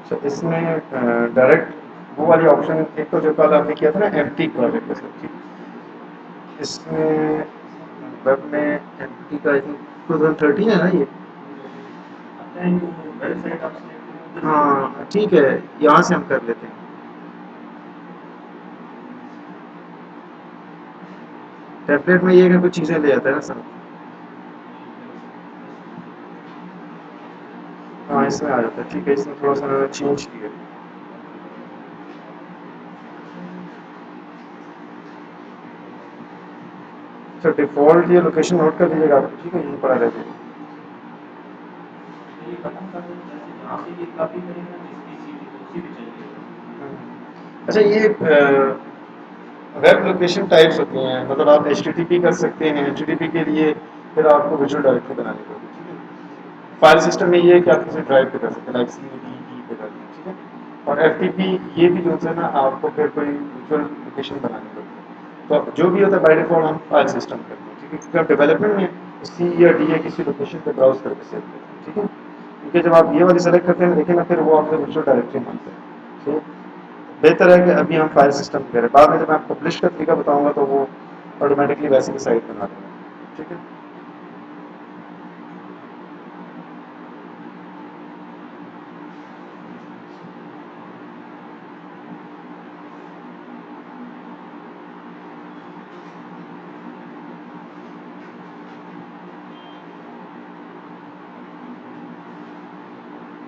तो इसमें डायरेक्ट वो वाली ऑप्शन, एक तो जो कल आपने किया था ना एम्प्टी प्रोजेक्ट है सर, ठीक। इसमें वेब में एम्प्टी का आई थिंक 2013 है ना ये। हाँ ठीक है, यहाँ से हम कर लेते हैं। टेम्पलेट में ये कि कुछ चीज़ें ले जाता है ना सर। हाँ इसमें आ जाता है, ठीक है, इसमें थोड़ा सा मैंने चेंज किया। अच्छा डिफ़ॉल्ट ये लोकेशन नोट कर दीजिएगा आपको, ठीक है, यहीं पर आ जाएगी। अच्छा ये वेब लोकेशन टाइप्स होती हैं, मतलब आप HTTP कर सकते हैं, HTTP के लिए फिर आपको विजुअल डायरेक्टरी बनानी पड़ेगी, ठीक है। फाइल सिस्टम में ये है कि आप किसी ड्राइव पे कर सकते हैं, लाइक CDE पे कर सकते हैं, ठीक है। और FTP ये भी जो है ना आपको फिर कोई विजुअल लोकेशन बनानी पड़ती है। तो जो भी होता है बाय डिफॉल्ट हम फाइल सिस्टम करते हैं, ठीक है, क्योंकि आप डेवलपमेंट में C या D या किसी लोकेशन पे ब्राउज करके सेव करते हैं, ठीक है। क्योंकि जब आप ये वाली सेलेक्ट करते हैं देखिए ना, फिर वो आपको विजुअल डायरेक्टरी मांगता है, ठीक है। बेहतर है कि अभी हम फाइल सिस्टम करें, बाद में जब मैं पब्लिश का तरीका बताऊंगा तो वो ऑटोमेटिकली वैसे ही साइट बना देगा, ठीक है।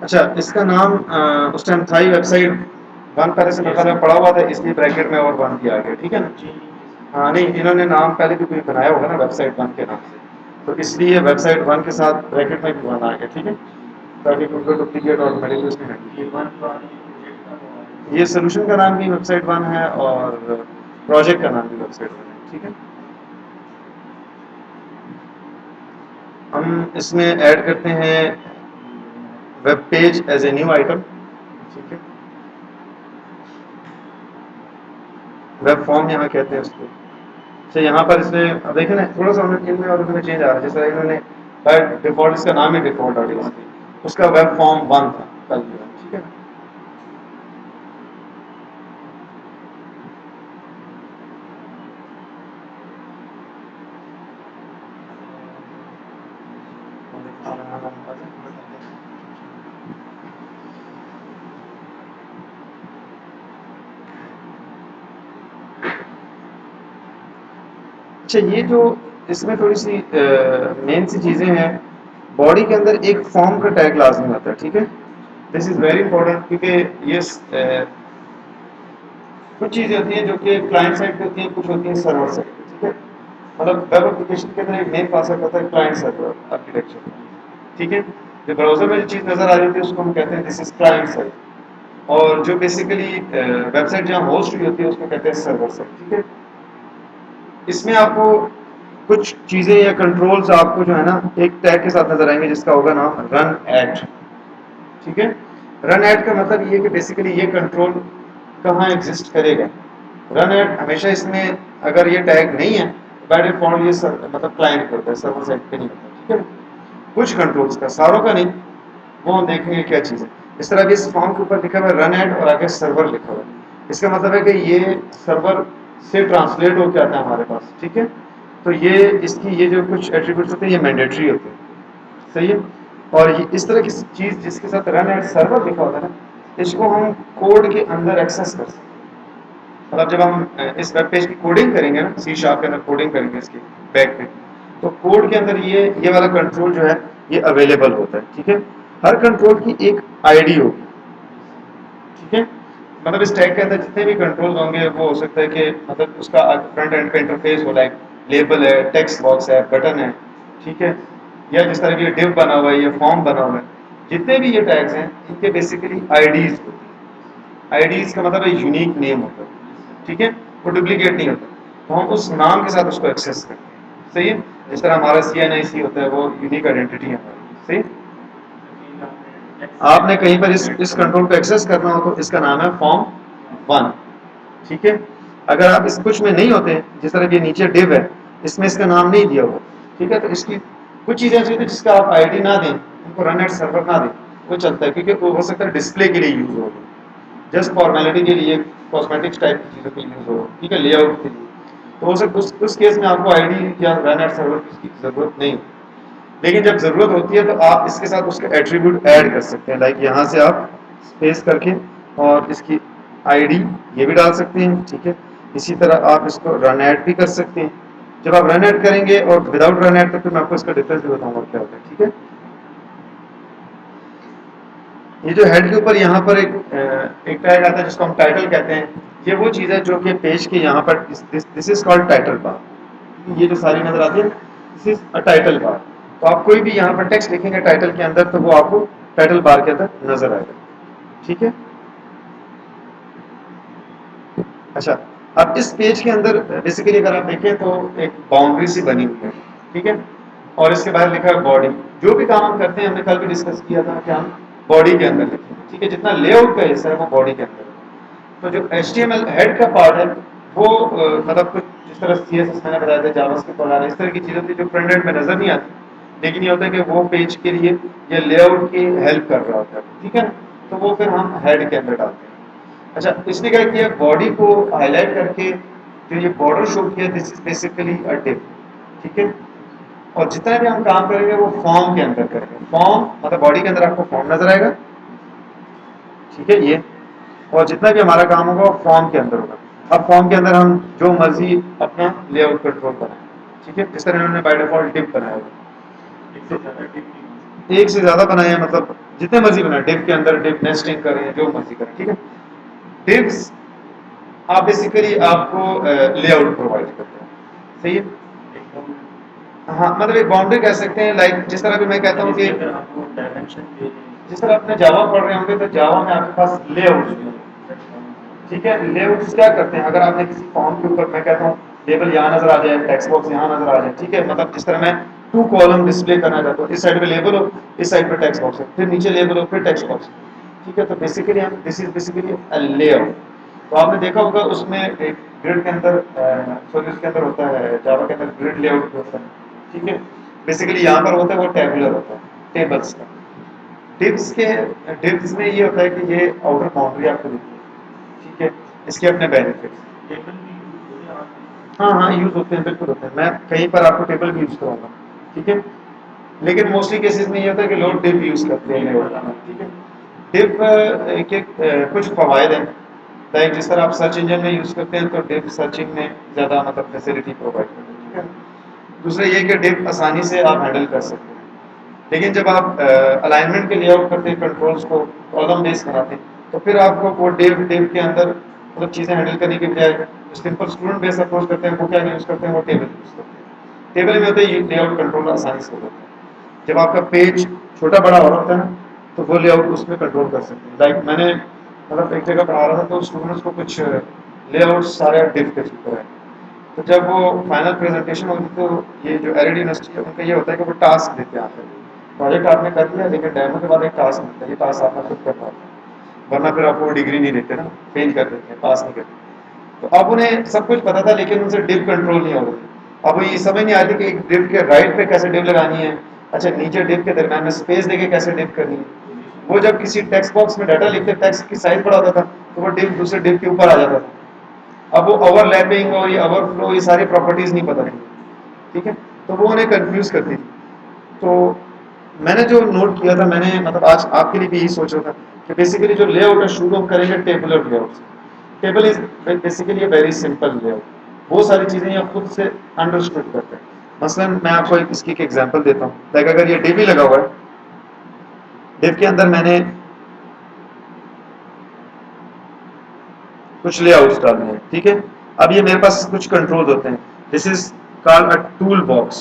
अच्छा इसका नाम उस टाइम था ही वेबसाइट वन, पहले से मतलब में पड़ा हुआ था, इसलिए ब्रैकेट में और वन भी आ गया, ठीक है ना। हाँ नहीं, इन्होंने नाम पहले भी कोई बनाया होगा ना वेबसाइट वन के नाम से, तो इसलिए वेबसाइट वन के साथ ब्रैकेट में भी वन आ गया, ठीक है, ताकि कोई डुप्लीकेट और मेडिकल उसमें है। ये सोल्यूशन का नाम भी वेबसाइट वन है और प्रोजेक्ट का नाम भी वेबसाइट वन है, ठीक है। हम इसमें ऐड करते हैं web page as a new item, ठीक है। वेब फॉर्म यहाँ कहते हैं उसको। तो यहाँ पर इसमें अब देखिए ना थोड़ा सा इनमें और उसमें चेंज आ रहा है, जैसे इन्होंने बाय डिफॉल्ट इसका नाम ही डिफॉल्ट आ गया, उसका वेब फॉर्म वन था कल, ठीक है। अच्छा ये जो इसमें थोड़ी सी मेन सी चीज़ें हैं, बॉडी के अंदर एक फॉर्म का टैग लाजमी आता है, ठीक है। दिस इज़ वेरी इंपॉर्टेंट, क्योंकि ये कुछ चीज़ें होती हैं जो कि क्लाइंट साइड पे होती हैं, कुछ होती हैं सर्वर साइड पे, ठीक है। मतलब वेब एप्लीकेशन के अंदर एक मेन कॉन्सेप्ट होता है क्लाइंट सर्वर आर्किटेक्चर, ठीक है। जो ब्राउजर में जो चीज़ नज़र आ रही थी उसको हम कहते हैं दिस इज क्लाइंट साइड, और जो बेसिकली वेबसाइट जहाँ होस्ट हुई होती है उसको कहते हैं सर्वर साइड, ठीक है। इसमें आपको कुछ चीज़ें या कंट्रोल्स आपको जो है ना एक टैग के साथ नजर आएंगे जिसका होगा नाम रन एट, ठीक है। रन एट का मतलब ये कि बेसिकली ये कंट्रोल कहाँ एग्जिस्ट करेगा। रन एट हमेशा इसमें अगर ये टैग नहीं है बाय डिफॉल्ट ये मतलब क्लाइंट पे होता है, सर्वर साइड पे नहीं होता, ठीक है। कुछ कंट्रोल्स का, सारों का नहीं, वो हम देखेंगे क्या चीज़ है। इस तरह भी इस फॉर्म के ऊपर लिखा हुआ है रन एट और आगे सर्वर लिखा हुआ है, इसका मतलब है कि ये सर्वर से ट्रांसलेट होकर आता है हमारे पास, ठीक है। तो ये इसकी ये जो कुछ एट्रीब्यूट्स होते हैं ये मैंडेटरी होते हैं, सही है। और ये इस तरह की चीज़ जिसके साथ रन एट सर्वर लिखा होता है ना, इसको हम कोड के अंदर एक्सेस कर सकते हैं। मतलब जब हम इस वेब पेज की कोडिंग करेंगे ना, सी शार्प के अंदर कोडिंग करेंगे इसकी बैक पे, तो कोड के अंदर ये वाला कंट्रोल जो है ये अवेलेबल होता है, ठीक है। हर कंट्रोल की एक आईडी होगी, ठीक है। मतलब इस टैग के अंदर जितने भी कंट्रोल होंगे वो हो सकता है कि मतलब उसका फ्रंट एंड का इंटरफेस हो, लाइक लेबल है, टेक्स्ट बॉक्स है, बटन है, ठीक है, या जिस तरह की डिव बना हुआ है या फॉर्म बना हुआ है, जितने भी ये टैग्स हैं इनके बेसिकली आईडीज होती है। आईडीज का मतलब है यूनिक नेम होता है, ठीक है, वो डुप्लीकेट नहीं होता, तो हम उस नाम के साथ उसको एक्सेस करते हैं, सही है। जिस तरह हमारा CNIC होता है वो यूनिक आइडेंटिटी है हमारी, सही। आपने कहीं पर इस कंट्रोल को एक्सेस करना हो तो इसका नाम है फॉर्म वन, ठीक है। अगर आप इस कुछ में नहीं होते, जिस तरह ये नीचे डिव है इसमें इसका नाम नहीं दिया हुआ, ठीक है, तो इसकी कुछ चीज़ें ऐसी होती है जिसका आप आईडी ना दें, उनको रन एट सर्वर ना दें, वो चलता है, क्योंकि वो हो सकता है डिस्प्ले के लिए यूज हो, जस्ट फॉर्मेलिटी के लिए, कॉस्मेटिक्स टाइप की चीज़ों के लिए यूज हो, ठीक है, लेआउट के लिए। तो हो सकता उस केस में आपको आईडी या रन एट सर्वर की जरूरत नहीं होती। लेकिन जब जरूरत होती है तो आप इसके साथ उसके एट्रीब्यूट ऐड कर सकते हैं, लाइक यहाँ से आप स्पेस करके और इसकी आईडी ये भी डाल सकते हैं, ठीक है। इसी तरह आप इसको रन ऐड भी कर सकते हैं। जब आप रन ऐड करेंगे और विदाउट रन ऐड तो मैं आपको इसका डिफरेंस भी बताऊंगा क्या होता है, ठीक है। ये जो हेड के ऊपर यहाँ पर एक टैग आता है जिसको हम टाइटल कहते हैं, ये वो चीज़ है जो कि पेज के यहाँ पर this is called title bar. ये जो सारी नजर आती है this is a title bar. तो आप कोई भी यहाँ पर टेक्स्ट लिखेंगे टाइटल के अंदर तो वो आपको टाइटल बार के अंदर नजर आएगा, ठीक है। अच्छा, अब इस पेज के अंदर बेसिकली अगर आप देखें तो एक बाउंड्री सी बनी हुई है, ठीक है, और इसके बाहर लिखा है बॉडी। जो भी काम हम करते हैं हमने कल भी डिस्कस किया था कि हम बॉडी के अंदर लिखें, ठीक है, जितना लेआउट का हिस्सा है वो बॉडी के अंदर है। तो जो HTML हेड का पार्ट है वो मतलब कुछ जिस तरह CSS मैंने बताया था, जावास्क्रिप्ट वगैरह इस तरह की चीज़ें थी जो फ्रंट एंड में नजर नहीं आती, लेकिन ये होता है कि वो पेज के लिए ये लेआउट की हेल्प कर रहा होता है, ठीक है। तो वो फिर हम हेड के अंदर डालते हैं। अच्छा, इसने क्या किया, बॉडी को हाईलाइट करके जो ये बॉर्डर शो किया, this is basically a div, ठीक है। और जितना भी हम काम करेंगे वो फॉर्म के अंदर करेंगे। फॉर्म मतलब बॉडी के अंदर आपको फॉर्म नजर आएगा, ठीक है, ये। और जितना भी हमारा काम होगा वो फॉर्म के अंदर होगा। अब फॉर्म के अंदर हम जो मर्जी अपना लेआउट कंट्रोल बनाए, ठीक है, जिस तरह इन्होंने बाय डिफॉल्ट डिव बनाया होगा, एक से ज्यादा बनाए हैं, मतलब जितने मर्जी बनाए, डिव के अंदर डिव नेस्टिंग करें, जो मर्जी करें, ठीक है। डिव्स आप बेसिकली आपको लेआउट प्रोवाइड करते हैं, सही है। हाँ, मतलब एक बाउंड्री कह सकते हैं, लाइक जिस तरह भी मैं कहता हूँ कि जिस तरह अपने जावा पढ़ रहे होंगे तो जावा में आपके पास लेआउट, ठीक है। लेआउट्स क्या करते हैं, अगर आपने किसी फॉर्म के ऊपर, मैं कहता हूँ लेबल यहाँ नजर आ जाए, टेक्स्ट बॉक्स यहाँ नजर आ जाए, ठीक है, मतलब जिस तरह मैं 2 कॉलम डिस्प्ले करना चाहता हूँ, इस साइड पे लेबल हो, इस साइड पे टेक्स्ट बॉक्स है, फिर नीचे लेबल हो, फिर टेक्स्ट बॉक्स, ठीक है। तो बेसिकली हम this is basically a layout. तो आपने देखा होगा उसमें एक ग्रिड के अंदर सॉरी उसके अंदर होता है, जावा के अंदर ग्रिड लेआउट होता है, ठीक है। बेसिकली यहाँ पर होता है वो टेबुलर होता है, टेबल्स का। डिव्स के डिव्स में ये होता है कि ये आउटर बाउंड्री आपको दिखती है, ठीक है, इसके अपने बेनिफिट्स। हाँ हाँ, यूज होते हैं, बिल्कुल होते हैं, मैं कहीं पर आपको टेबल भी यूज कराऊंगा, ठीक है। लेकिन मोस्टली केसेस में ये होता है कि लोग डिव यूज करते हैं, ठीक है। डिव के कुछ फवायद हैं, लाइक जिस तरह आप सर्च इंजन में यूज करते हैं तो डिव सर्चिंग में ज़्यादा मतलब फैसिलिटी प्रोवाइड करते हैं, ठीक है। दूसरा ये कि डिव आसानी से आप हैंडल कर सकते हैं। लेकिन जब आप अलाइनमेंट के लेआउट करते हैं, कंट्रोल्स को कॉलम बेस बनाते हैं, तो फिर आपको वो डिव डिव के अंदर मतलब चीज़ें हैंडल करने के बजाय जो सिंपल स्टूडेंट बेस अप्रोच करते हैं वो क्या यूज़ करते हैं, वो टेबल यूज़ करते हैं। टेबल में होता है ये लेआउट कंट्रोल आसानी से हो जाता है। जब आपका पेज छोटा बड़ा हो रहा होता है ना, तो वो लेआउट उसमें कंट्रोल कर सकते हैं। लाइक मैंने मतलब एक जगह पढ़ा रहा था तो स्टूडेंट्स को कुछ लेआउट सारे डिव के थ्रू कराए। तो जब वो फाइनल प्रेजेंटेशन होती तो ये जो एरिड यूनिवर्सिटी है उनका ये होता है कि वो टास्क देते हैं आपको, प्रोजेक्ट आपने कर दिया लेकिन डेमो के बाद एक टास्क मिलता है, ये टास्क आपने खुद करना होता है, वरना फिर आपको डिग्री नहीं देते ना, फेल कर देते हैं, पास नहीं करते। तो अब उन्हें सब कुछ पता था लेकिन उनसे डिव कंट्रोल नहीं हो रही थी। अब वो ये समझ नहीं आती कि एक डिव के राइट पे कैसे डिव लगानी है, अच्छा नीचे डिव के दरम्यान में स्पेस देके कैसे डिव करनी है। वो जब किसी टेक्स्ट बॉक्स में डाटा लिखते टेक्स्ट की साइज बड़ा होता था तो वो डिव दूसरे डिव के ऊपर आ जाता था। अब वो ओवरलैपिंग और ये ओवरफ्लो ये सारी प्रॉपर्टीज नहीं पता थी, ठीक है। तो वो उन्हें कंफ्यूज करती थी। तो मैंने जो नोट किया था, मैंने मतलब आज आपके लिए भी यही सोच रहा था कि बेसिकली जो लेआउट है शुरू हम करेंगे टेबुलर लेआउट से। Table is basically a very simple layout, बहुत सारी चीज़ें आप खुद से अंडरस्टूड करते हैं। मसलन मैं आपको इसकी एक एग्जांपल देता हूँ, लाइक अगर ये डिव लगा हुआ है, डिव के अंदर मैंने कुछ लेआउट्स डालने हैं, ठीक है। अब ये मेरे पास कुछ कंट्रोल होते हैं, this is called a tool box.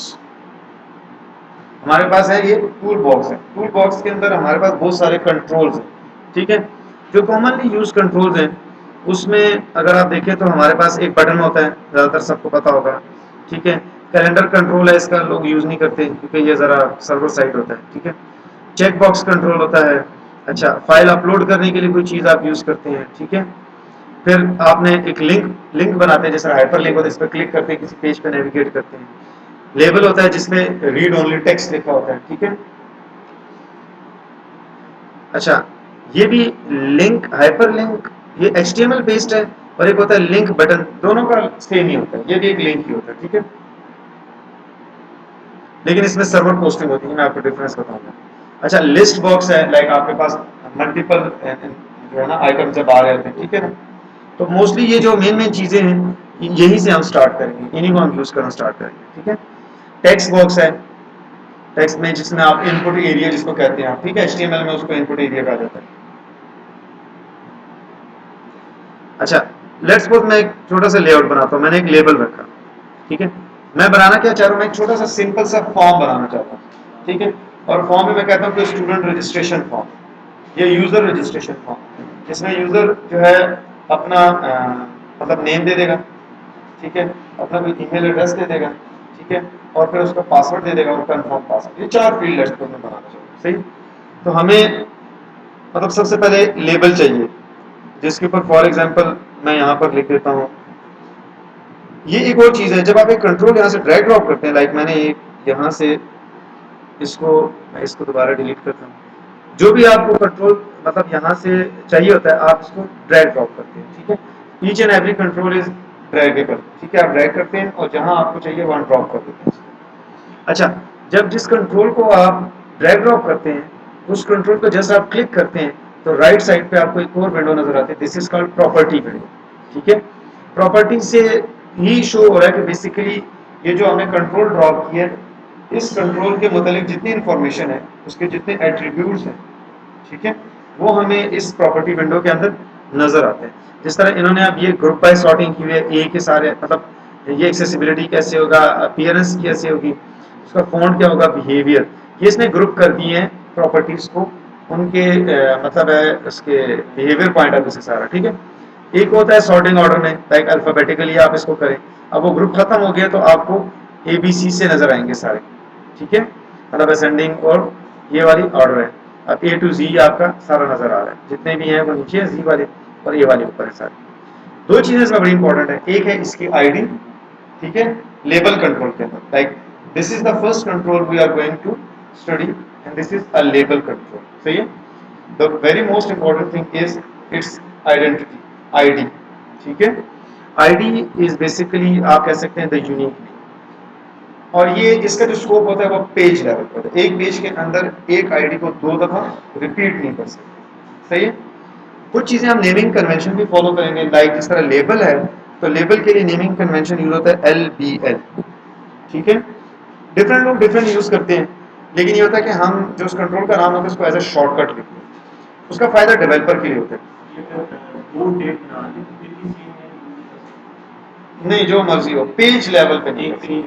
हमारे पास है ये टूल बॉक्स है, टूल बॉक्स के अंदर हमारे पास बहुत सारे कंट्रोल्स हैं, ठीक है। जो कॉमनली यूज कंट्रोल्स हैं उसमें अगर आप देखें तो हमारे पास एक बटन होता है, ज़्यादातर सबको पता होगा, ठीक है। कैलेंडर कंट्रोल है, इसका लोग यूज़ नहीं करते क्योंकि ये ज़रा सर्वर साइड होता है, ठीक है। चेक बॉक्स कंट्रोल होता है, अच्छा फाइल अपलोड करने के लिए कोई चीज़ आप यूज़ करते हैं, ठीक है। फिर आपने एक लिंक लिंक बनाते हैं, जैसे हाइपर लिंक होता है, इस पर क्लिक करते हैं किसी पेज पे नेविगेट करते हैं। लेबल होता है जिसमें रीड ओनली टेक्स्ट लिखा होता है, ठीक है। अच्छा, ये भी लिंक, हाइपर लिंक, ये HTML बेस्ड है, और एक होता है लिंक बटन, दोनों का सेम ही होता है, ये भी एक लिंक ही होता है, ठीक है। लेकिन इसमें सर्वर पोस्टिंग होती है, मैं आपको डिफरेंस बताऊंगा। अच्छा, लिस्ट बॉक्स है, लाइक आपके पास मल्टीपल जो है ना आइटम जब आ रहे होते हैं, ठीक है ना, तो मोस्टली ये जो मेन मेन चीजें हैं यहीं से हम स्टार्ट करेंगे, इन्हीं को हम यूज करना स्टार्ट करेंगे, ठीक है। टेक्स्ट बॉक्स है, टेक्स्ट में जिसमें आप इनपुट एरिया जिसको कहते हैं आप, ठीक है, HTML में उसको इनपुट एरिया कहा जाता है। अच्छा, लेट्स सपोज मैं एक छोटा सा लेआउट बनाता हूँ, मैंने एक लेबल रखा, ठीक है। मैं बनाना क्या चाह रहा हूँ, मैं एक छोटा सा सिंपल सा फॉर्म बनाना चाहता हूँ, ठीक है। और फॉर्म में मैं कहता हूँ कि स्टूडेंट रजिस्ट्रेशन फॉर्म, ये यूजर रजिस्ट्रेशन फॉर्म, जिसमें यूजर जो है अपना मतलब नेम दे देगा, ठीक है, अपना कोई ईमेल एड्रेस दे देगा, ठीक है, और फिर उसका पासवर्ड दे देगा, और कंफर्म पासवर्ड, ये 4 फील्ड है मैं बनाना चाहता हूँ, सही। तो हमें मतलब सबसे पहले लेबल चाहिए, जिसके ऊपर फॉर एग्जांपल मैं यहाँ पर लिख देता हूँ। ये एक और चीज है, जब आप एक कंट्रोल यहाँ से ड्रैग ड्रॉप करते हैं, लाइक मैंने एक यहाँ से इसको, मैं इसको दोबारा डिलीट करता हूँ, जो भी आपको कंट्रोल मतलब यहाँ से चाहिए होता है आप इसको ड्रैग ड्रॉप करते हैं, ठीक है। Each and every control is draggable, ठीक है, आप ड्रैग करते हैं और जहां आपको चाहिए वहां ड्रॉप कर देते हैं। अच्छा, जब जिस कंट्रोल को आप ड्रैग ड्रॉप करते हैं, उस कंट्रोल को जस्ट आप क्लिक करते हैं तो राइट साइड पे आपको एक और विंडो नजर आती है, this is called property window, ठीक है। प्रॉपर्टी से ही शो हो रहा है कि बेसिकली ये जो हमने कंट्रोल ड्रॉप किया है, इस कंट्रोल के मुतालिक जितनी इंफॉर्मेशन है, उसके जितने एट्रीब्यूट्स हैं, ठीक है, वो हमें इस प्रॉपर्टी विंडो के अंदर नजर आते हैं। जिस तरह इन्होंने अब ये ग्रुप बाय सॉर्टिंग की हुई है, ए के सारे मतलब ये एक्सेसिबिलिटी कैसे होगा, अपीयरेंस कैसे होगी, उसका फॉन्ट क्या होगा, बिहेवियर, ये इसने ग्रुप कर दिए हैं प्रॉपर्टीज को उनके मतलब है उसके बिहेवियर पॉइंट ऑफ व्यू से सारा, ठीक है। एक होता है सॉर्टिंग ऑर्डर में, लाइक अल्फाबेटिकली आप इसको करें, अब वो ग्रुप खत्म हो गया तो आपको ABC से नजर आएंगे सारे, ठीक है, मतलब असेंडिंग और ये वाली ऑर्डर है। अब A to Z आपका सारा नजर आ रहा है, जितने भी हैं वो नीचे है Z वाले और ये वाले ऊपर है सारे। दो चीजें इसमें बड़ी इंपॉर्टेंट है, एक है इसकी आईडी, ठीक है, लेबल कंट्रोल के अंदर, like this is the first control we are going to study and this is a label control, सही है। The very most important thing is its identity, ID, ठीक है। आईडी इज बेसिकली आप कह सकते हैं द यूनिक, और ये इसका जो स्कोप होता है वो पेज लेवल पर, एक पेज के अंदर एक आईडी को 2 दफा रिपीट नहीं कर सकते, सही है। कुछ चीजें हम नेमिंग कन्वेंशन भी फॉलो करेंगे, लाइक जिस तरह लेबल है तो लेबल के लिए नेमिंग कन्वेंशन यूज होता है LBL, ठीक है। डिफरेंट लोग डिफरेंट यूज करते हैं, लेकिन ये होता है कि हम जो उस कंट्रोल का नाम होता है उसको एज ए शॉर्टकट लिखते हैं, उसका फायदा डेवलपर के लिए होता है। नहीं, जो मर्जी हो, पेज लेवल पे नहीं,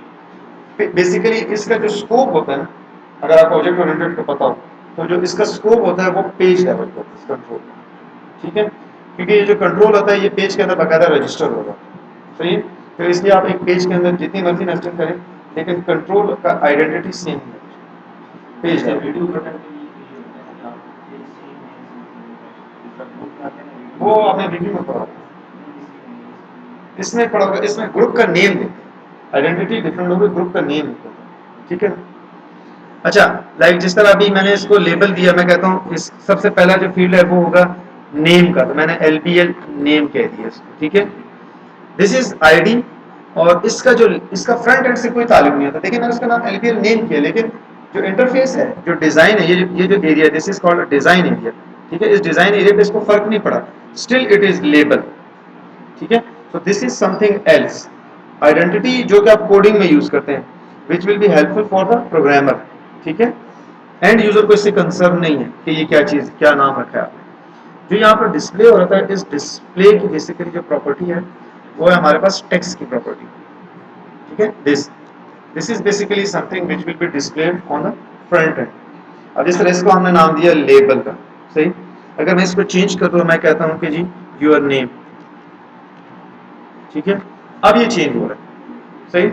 बेसिकली इसका जो स्कोप होता है, अगर आपको ऑब्जेक्ट ओरिएंटेड को पता हो तो जो इसका स्कोप होता है वो पेज लेवल पर कंट्रोल, ठीक है, क्योंकि ये जो कंट्रोल होता है ये पेज के अंदर बाकायदा रजिस्टर होगा, सही है। तो इसलिए आप एक पेज के अंदर जितनी मर्जी नेस्टिंग करें, लेकिन कंट्रोल का आइडेंटिटी सेम है पेज लेवल। वो आपने वीडियो में पढ़ा, इसमें पढ़ा होगा, इसमें ग्रुप का नेम देते हैं, आइडेंटिटी डिफरेंट होगी, ग्रुप का नेम देते हैं, ठीक है। अच्छा, लाइक जिस तरह अभी मैंने इसको लेबल दिया, मैं कहता हूँ इस सबसे पहला जो फील्ड है वो होगा नेम का, तो मैंने LBL नेम कह दिया इसको, ठीक है। दिस इज आईडी, और इसका जो इसका फ्रंट एंड से कोई ताल्लुक नहीं होता, देखिए मैंने उसका नाम LBL नेम किया, लेकिन जो इंटरफेस है, जो डिजाइन है, ये जो area, this is called design area, ठीक है। इस डिजाइन एरिया पे इसको फर्क नहीं पड़ा, स्टिल इट इज लेबल, ठीक है। So this is something else, identity जो कि आप कोडिंग में यूज करते हैं, which will be helpful for the programmer, ठीक है। एंड यूजर को इससे कंसर्न नहीं है कि ये क्या चीज, क्या नाम रखा है आपने। जो यहाँ पर डिस्प्ले हो रहा था, इस डिस्प्ले की बेसिकली जो प्रॉपर्टी है वो है हमारे पास टेक्स्ट की प्रॉपर्टी, ठीक है। This is basically something which will be displayed on the front end. अब इस तरह इसको हमने नाम दिया लेबल का, सही। अगर मैं इसको चेंज कर दूं, मैं कहता हूं कि जी योर नेम, ठीक है, अब ये चेंज हो रहा है, सही।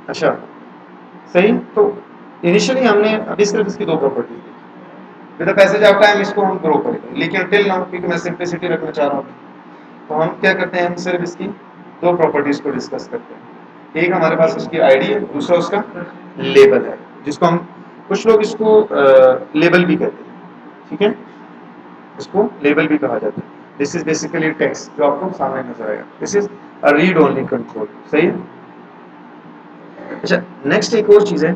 अच्छा, सही। तो इनिशियली हमने अभी सिर्फ इसकी 2 property the, with the passage of time इसको हम ग्रो करेंगे, लेकिन टिल नाउ क्योंकि मैं सिंपलिसिटी रखना चाह रहा हूँ, तो हम क्या करते हैं, हम सिर्फ इसकी दो प्रॉपर्टीज को डिस्कस करते हैं। एक हमारे पास उसकी आईडी है, दूसरा उसका लेबल है, जिसको हम कुछ लोग इसको लेबल भी कहते हैं, ठीक है, इसको लेबल भी कहा जाता है। दिस इज बेसिकली टेक्स्ट जो आपको सामने नजर आएगा, this is a read only control, सही है। अच्छा, नेक्स्ट एक और चीज है,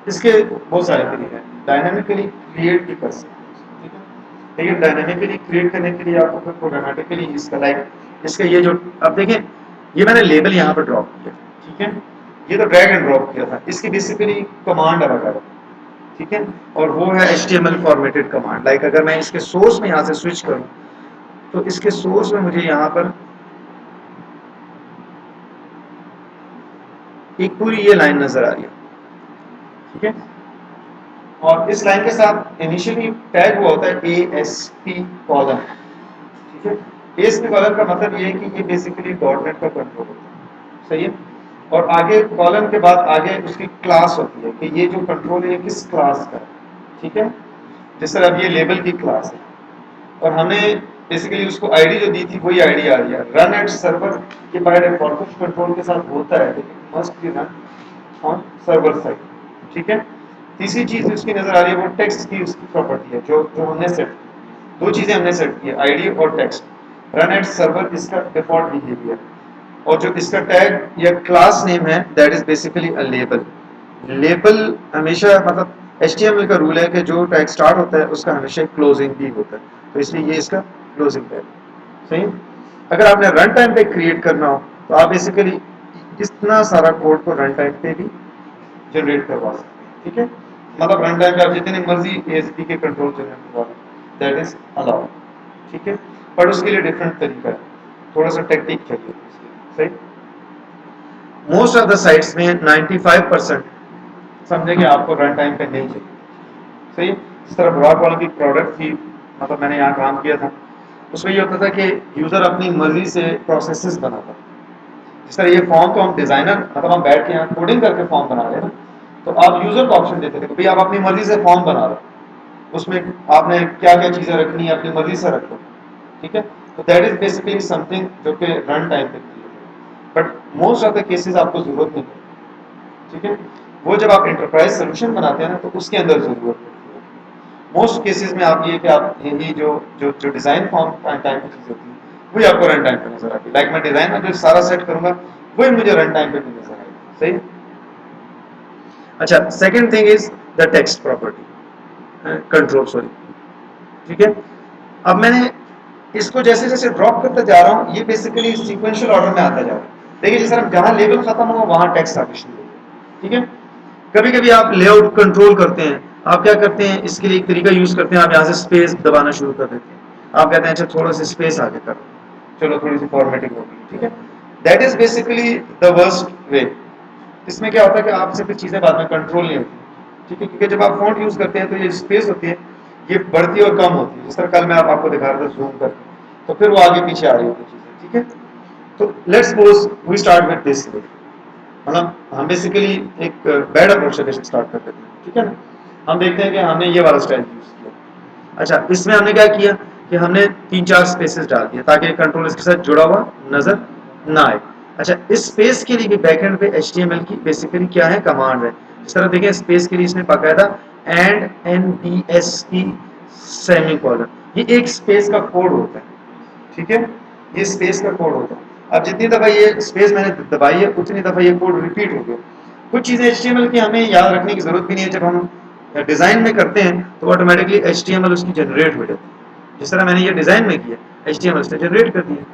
इसके बहुत सारे तरीके हैं, डायनामिकली क्रिएट भी कर सकते हैं, ठीक है, लेकिन डायनामिकली क्रिएट करने के लिए आपको फिर प्रोग्रामेटिकली इसका लाइक इसका ये जो अब देखें, ये मैंने लेबल यहाँ पर ड्रॉप किया, ठीक है, ये तो ड्रैग एंड ड्रॉप किया था, इसकी बेसिकली कमांड है वगैरह, ठीक है, और वो है HTML फॉर्मेटेड कमांड। लाइक अगर मैं इसके सोर्स में यहाँ से स्विच करूँ तो इसके सोर्स में मुझे यहाँ पर एक पूरी ये लाइन नजर आ रही है, ठीक है, और इस लाइन के साथ इनिशियली टैग हुआ होता है ASP कॉलम, ठीक है। ASP कॉलम का मतलब ये है कि ये बेसिकली डॉटनेट का कंट्रोल होता है, सही है, और आगे कॉलम के बाद आगे उसकी क्लास होती है कि ये जो कंट्रोल है किस क्लास का, ठीक है, जिस तरह अब ये लेबल की क्लास है, और हमने बेसिकली उसको आईडी जो दी थी वही आईडी आ रही है। रन एट सर्वर ये बाय डिफॉल्ट कुछ कंट्रोल के साथ होता है, लेकिन must be run on server side, ठीक है। तीसरी चीज उसकी नजर आ रही है वो टेक्स्ट की उसकी प्रॉपर्टी है, जो जो हमने सेट, दो चीजें हमने सेट की है, आईडी और टेक्स्ट। रन एट सर्वर इसका डिफॉल्ट बिहेवियर, और जो इसका टैग या क्लास नेम है that is basically a label. Label हमेशा मतलब HTML का रूल है कि जो टैग स्टार्ट होता है उसका हमेशा क्लोजिंग भी होता है, तो इसलिए ये इसका क्लोजिंग टैग, सही। अगर आपने रन टाइम पे क्रिएट करना हो तो आप बेसिकली इतना सारा कोड को रन टाइम पे भी जनरेट करवा सकते हैं, ठीक है, मतलब रन टाइम पे आप जितनी मर्जी ASP के कंट्रोल जनरेट करवा लो, दैट इज अलाउड, ठीक है, बट उसके लिए डिफरेंट तरीका है, थोड़ा सा टेक्निक चाहिए, सही। मोस्ट ऑफ द साइट्स में 95% समझे कि आपको रन टाइम पे नहीं चाहिए, सही। जिस तरह ब्रॉड वालों की प्रोडक्ट थी, मतलब मैंने यहाँ काम किया था, उसमें ये होता था कि यूजर अपनी मर्जी से प्रोसेसेस बनाता। जिस तरह ये फॉर्म तो हम डिजाइनर मतलब हम बैठ के यहाँ कोडिंग करके फॉर्म बना रहे हैं ना, तो आप यूजर को ऑप्शन देते थे कि भाई आप अपनी मर्जी से फॉर्म बना रहे हो, उसमें आपने क्या क्या चीजें रखनी है अपनी मर्जी से रख लो, ठीक है, तो दैट इज बेसिकली समथिंग जो कि रन टाइम पे, but most of the cases आपको जरूरत नहीं है, ठीक है, वो जब आप एंटरप्राइज सोल्यूशन बनाते हैं ना तो उसके अंदर जरूरत पड़ती है। मोस्ट केसेस में आप ये कि आप यही जो जो जो डिजाइन फॉर्म टाइम की चीज होती है वही आपको रन टाइम पे नजर आती है। लाइक मैं डिजाइन में जो सारा सेट करूंगा वही मुझे रन टाइम पे भी नजर आएगा, सही। अच्छा, second thing is the text property control, sorry, ठीक है। अब मैंने इसको जैसे जैसे ड्रॉप करता जा रहा हूँ ये बेसिकली सीक्वेंशियल ऑर्डर में आता जा रहा है। देखिए जिस तरह जहां लेबल खत्म हुआ वहां टेक्स्ट आगे शुरू हो, ठीक है। कभी कभी आप लेआउट कंट्रोल करते हैं, आप क्या करते हैं इसके लिए एक तरीका यूज करते हैं, आप यहाँ से स्पेस दबाना शुरू कर देते हैं, आप कहते हैं अच्छा थोड़ा सा स्पेस आगे करो, चलो थोड़ी सी फॉर्मेटिंग होगी, ठीक है। That is basically the worst way. इसमें क्या होता है कि आपसे फिर चीजें बाद में कंट्रोल नहीं होती, ठीक है, क्योंकि जब आप फॉन्ट यूज करते हैं तो ये स्पेस होती है ये बढ़ती और कम होती है, जिस तरह कल मैं आपको दिखा रहा था जूम करके, तो फिर वो आगे पीछे आ रही होती चीजें, ठीक है। तो let's suppose we start with this way, मतलब हम बेसिकली एक बैड अप्रोच से स्टार्ट करते हैं, ठीक है ना। हम देखते हैं कि हमने ये वाला स्टाइल यूज किया। अच्छा, इसमें हमने क्या किया कि हमने 3-4 स्पेसेस डाल दिए ताकि कंट्रोल इसके साथ जुड़ा हुआ नजर ना आए। अच्छा, इस स्पेस के लिए भी बैकएंड पे HTML की बेसिकली क्या है कमांड है। इस तरह देखें स्पेस के लिए इसने बाकायदा एंड NDSP सेमीकोलन, ये एक स्पेस का कोड होता है, ठीक है, ये स्पेस का कोड होता है। अब जितनी दफा ये स्पेस मैंने दबाई है उतनी दफा ये कोड रिपीट हो गया। कुछ चीजें HTML की हमें याद रखने की जरूरत भी नहीं है, जब हम डिजाइन में करते हैं तो ऑटोमेटिकली HTML उसकी जनरेट हो जाती है, जिस तरह मैंने ये डिजाइन में किया HTML से जनरेट कर दिया।